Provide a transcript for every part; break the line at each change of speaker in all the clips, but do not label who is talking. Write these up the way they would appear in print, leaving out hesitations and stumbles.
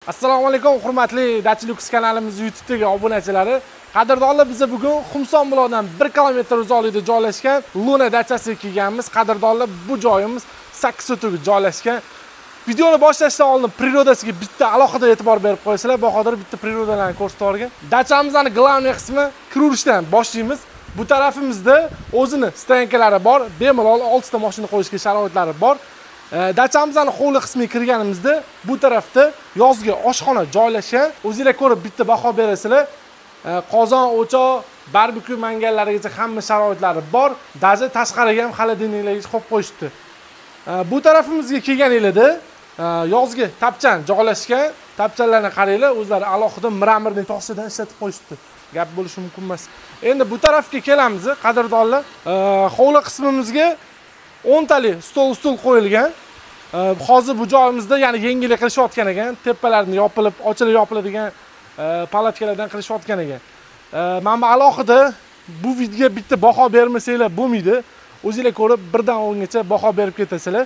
Assalomu alaykum, hurmatli Dachiluks kanalimiz YouTube'dagi obunachilari. Qadrdonlar, biz bugun Xumson buloqdan 1 kilometr uzoqlikda joylashgan Luna dachasiga kelganmiz. Qadrdonlar, bu joyimiz Sakkizso'tga joylashgan. Videoni boshlashdan oldin prirodasiga bitta alohida e'tibor berib qo'ysanglar, Bahodir bitta prirodalarni ko'rsatib o'rgan. Dachamizning glavniy qismi kirishdan boshlaymiz. Bu tarafimizda o'zini stoyankalari bor, bemalol 6 ta mashina qo'yishga sharoitlari bor. Dachamizning hovli qismiga kirganimizda bu tarafda yozgi oshxona joylashgan. O'zingizlar ko'rib bitta baho berasizlar. Qozon, o'choq, barbekyu mangallarigacha hamma sharoitlari bor. Даже tashqariga ham xolodilniklarga qo'yib qo'yishdi. Bu tarafimizga kelganingizda yozgi tapchan joylashgan. Tapchanlarni qaranglar, o'zlari alohida miramirning toshsidan ishlatib qo'yishdi. Gap bo'lishi mumkin emas. Endi bu tarafga kelamiz, qadrdonlar. Hovli qismimizga 10 tali stol qo'yilgan. Hozir bu joyimizda, ya'ni yengillik qilishayotgan ekan, tepalarini yopilib, ochilib yopiladigan palatkalardan qilishayotgan ekan. Mana alohida bu videoga bitta baho bermasanglar bo'lmaydi. O'zingizlar ko'rib, 1 dan 10 gacha baho berib ketasizlar.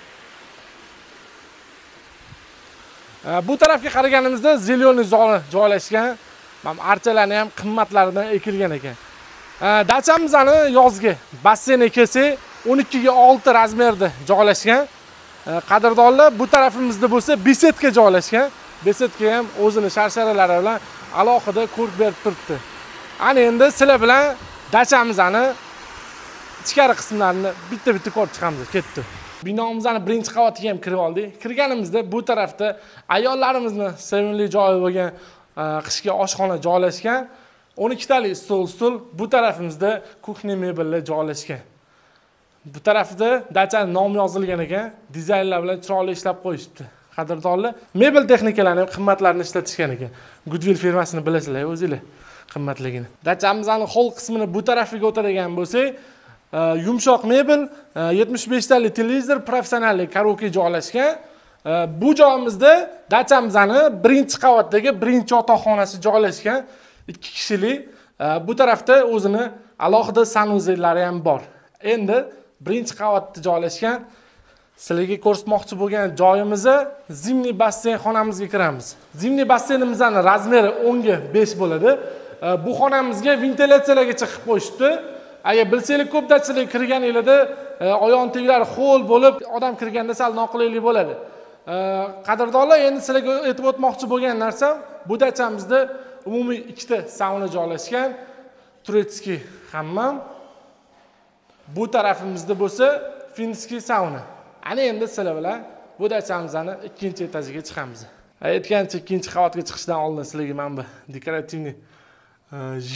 Bu tarafga qaraganimizda zeleniy zona joylashgan. Mana archalarni ham qimmatlaridan ekilgan ekan. Dachamizning yozgi basseyni kelsak 12 ga 6 razmerda joylashgan. Qadrdonlar, bu tarafimizda bo'lsa besetka joylashgan. Besetka ham o'zini sharsharalari bilan alohida ko'rib berib turibdi. Ana endi sizlar bilan dachamizning ichkari qismlarini bitta-bitta ko'rib chiqamiz. Ketdi. Binomizning birinchi qavatiga ham kirib oldik. Kirganimizda bu tarafda ayollarimizni sevimli joyi bo'lgan qishki oshxona joylashgan. 12 tali stol. Bu tarafimizda kuxnya mebellar joylashgan. Bu tarafda dachaning nomi yozilgan ekan, dizaynlar bilan chiroyli ishlab qo'yishibdi. Qadrdonlar, mebel texnikalari ham qimmatlarini ishlatishgan ekan. Goodwill firmasini bilasizlar o'zingizlar qimmatligini. Dachamizning hol qismini bu tarafiga o'tadigan bo'lsak, yumshoq mebel, 75 tali televizor, professionallik karaoke joylashgan. Bu joyimizda dachamizning birinchi qavatdagi birinchi yotoqxonasi joylashgan. 2 kishilik. Bu tarafda o'zini alohida sanuzellari ham bor. Endi birinchi qavatda joylashgan sizlarga ko'rsatmoqchi bo'lgan joyimizda zimniy basseyn xonamizga kiramiz. Zimniy basseynimizning razmeri 10 ga 5 bo'ladi. Bu xonamizga ventilyatsiyalargacha qilib qo'yishdi. Agar bilsanglar, ko'p dachilar kirganinglarda oyoq teglari ho'l bo'lib, odam kirganda sal noqulaylik bo'ladi. Qadrdonlar, endi sizlarga aytib o'tmoqchi bo'lgan narsam, bu dachamizda umumiy 2 ta sauna joylashgan. Turetskiy hammam. Bu tarafimizda bo'lsa finskiy sauna. Ana endi sizlar bilan bu dachamizning 2-etajiga chiqamiz. Aytgancha 2-qavatga chiqishdan oldin sizlarga mana bu dekorativniy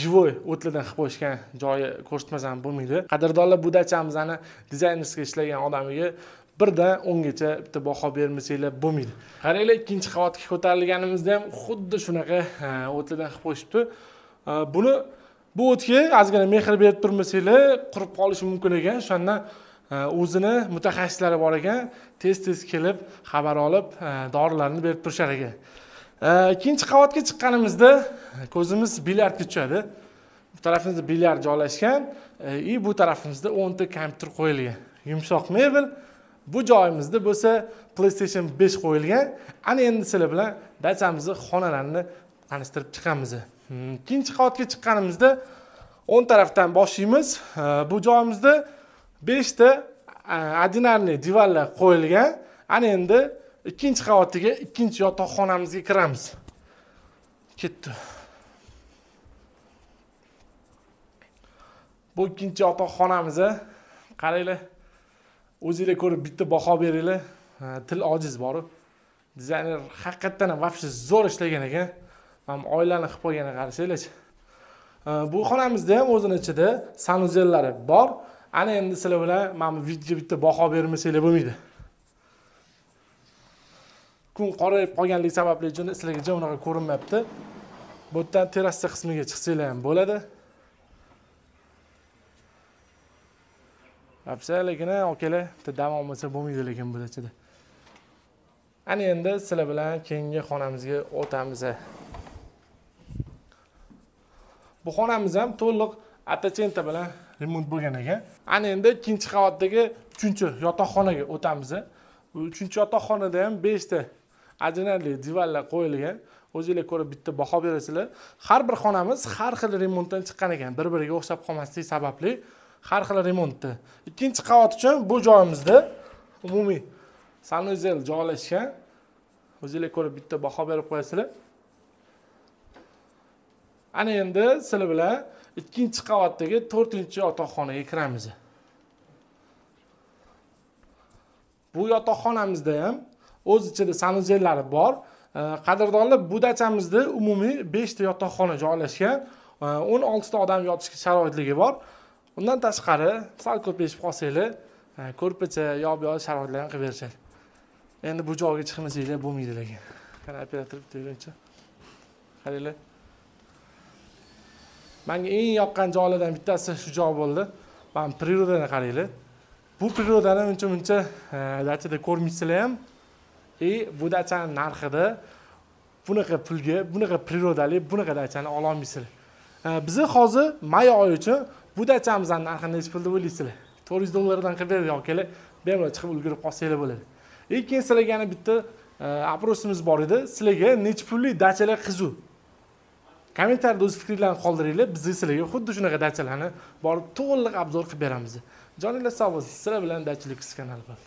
живой o'tlardan qilib qo'yishgan joyi ko'rsatmasam bo'lmaydi. Qadrdonlar, bu dachamizning dizaynerga ishlagan odamiga 1 dan 10 gacha bitta baho bermasanglar bo'lmaydi. Qaranglar, 2-qavatga ko'tarilganimizda ham xuddi shunaqa o'tlardan qilib qo'yishibdi. Bu o'tga ozgina mehr berib turmasanglar, qurib qolishi mumkin ekan. Shundan o'zini mutaxassislari bor ekan, tez kelib, xabar olib, dorilarni berib turishar ekan. 2-qavatga chiqqanimizda ko'zimiz bilyardga tushadi. Bu tarafimizda bilyard joylashgan, bu tarafimizda 10 ta kompyuter qo'yilgan. Yumshoq mebel. Bu joyimizda bo'lsa PlayStation 5 qo'yilgan. Ana endi sizlar bilan dachamizning xonalarini tanishtirib chiqamiz. 2-qavatga chiqqanimizda 10 tarafdan boshlaymiz. Bu joyimizda 5 ta ordinarniy divanlar qo'yilgan. Ana endi 2-qavatga 2-yotoqxonamizga kiramiz. Ketdi. Bu 2-yotoqxonamiz. Qaranglar. O'zingizlar ko'rib bitta baho beringlar. Til ojiz bor. Dizayner haqiqatan ham vobshe zo'r ishlagan ekan. Mana oilani qilib qo'yganiga qarasanglarchi. Bu xonamizda ham o'zining ichida sanuzellari bor. Ana endi sizlar bilan mana videoga bitta baho bermasanglar bo'lmaydi. Kun qorayib qolganligi sababli uchun sizlarga unaqa ko'rinmayapti. Bu yerdan terrasa qismiga chiqsanglar ham bo'ladi. Afsalagina okalar, bitta dam olmasa bo'lmaydi lekin bu dachada. Ana endi sizlar bilan keyingi xonamizga o'tamiz. Bu xonamiz ham to'liq atachenta bilan remont bo'lgan ekan. Ana endi 2-qavatdagi 3-yotoqxonaga o'tamiz. Bu 3-yotoqxonada ham 5 ta ajinali divanlar qo'yilgan. O'zingizlar ko'rib bitta baho berasizlar. Har bir xonamiz har xil remontdan chiqqan ekan. Bir-biriga o'xshab qolmasligi sababli har xil remontda. Ikkinchi qavat uchun bu joyimizda umumiy sanuzel joylashgan. O'zingizlar ko'rib bitta baho berib qo'yasizlar. Ana endi sizlar bilan ikkinchi qavatdagi 4-yotoqxonaga kiramiz. Bu yotoqxonamizda ham o'z ichida sanuzellari bor. Qadrdonlar, bu dachamizda umumiy 5 ta yotoqxona joylashgan. 16 ta odam yotishga sharoitligi bor. Undan tashqari, sal ko'payib qolsanglar, ko'rpacha yo'q sharoitlarni qilib berishadi. Endi bu joyga chiqmasanglar bo'lmaydi lekin. Qani operator bitta qaranglar. Menga eng yoqqan joylardan bittasi shu joy bo'ldi. Men prirodani qaranglar. Bu prirodani uncha dachada ko'rmaysizlar ham. Bu dachaning narxida bunaqa pulga, bunaqa prirodali, bunaqa dachani ola olmaysizlar. Biz hozir may oyi uchun bu dachamizning narxini necha pul deb o'ylaysizlar? $400 qilib berib yo'qlar, bemalol chiqib ulgurib qolsanglar bo'ladi. Keyin sizlarga yana bitta aprosimiz bor edi. Sizlarga necha pullik dachalar qiziq? Kommentariyada o'z fikringizni qoldiringlar. Biz sizlarga xuddi shunaqa dachalarni borib to'liq obzor qilib beramiz. Joninglar sog' bo'lsin. Sizlar bilan Dachilik kanali bor.